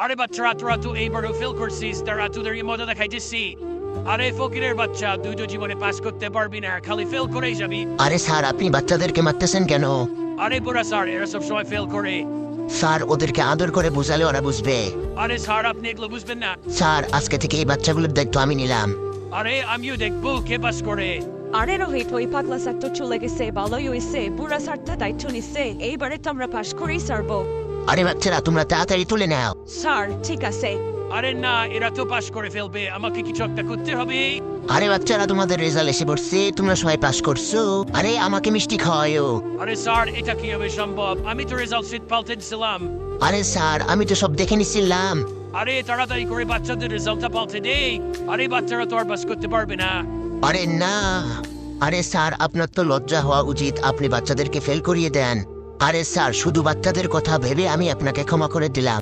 আরে বাচ্চারা তোরা তো এইবারও ফেল করছিস, তারা তোদের মজা দেখাইতেছি। আরে ফকিরের বাচ্চা, তুই তো জীবনে পাস করতে পারবি না, খালি ফেল করেই যাবি। আরে স্যার, আপনি বাচ্চাদেরকে মারতেছেন কেন? আরে বুড়া স্যার, এরা সব সময় ফেল করে। স্যার, ওদেরকে আদর করে বোঝালে ওরা বুঝবে। আরে স্যার, আপনি এগুলো বুঝবেন না। স্যার, আজকে থেকে এই বাচ্চাগুলোর দায়িত্ব আমি নিলাম। আরে আমিও দেখবো কে পাস করে। আরে রোহিত, ওই পাগলা স্যার তো চলে গেছে, ভালোই হয়েছে, বুড়া স্যারটা দায়িত্ব নিচ্ছে, এইবারে তো আমরা পাশ করেই সারবো। আরে বাচ্চারা, তোমরা তাড়াতাড়ি তুলে নাও। স্যার ঠিক আছে। আরে না, এরা তো পাস করে ফেলবে, আমাকে কিছু একটা করতে হবে। আরে বাচ্চারা, তোমাদের রেজাল্ট এসে পড়ছে, তোমরা সবাই পাস করছো। আরে আমাকে মিষ্টি খাওয়ায়ও। আরে স্যার, এটা কিভাবে সম্ভব? আমি তো রেজাল্ট শিট পাল্টেছিলাম। আরে স্যার, আমি তো সব দেখে নিছিলাম। আরে তাড়াতাড়ি করে বাচ্চাদের রেজাল্টটা পাল্টে দে। আরে বাচ্চারা তো আর পাস করতে পারবে না। আরে না। আরে স্যার, আপনার তো লজ্জা হওয়া উচিত, আপনি বাচ্চাদেরকে ফেল করিয়ে দেন। আরে স্যার, শুধু বাচ্চাদের কথা ভেবে আমি আপনাকে ক্ষমা করে দিলাম।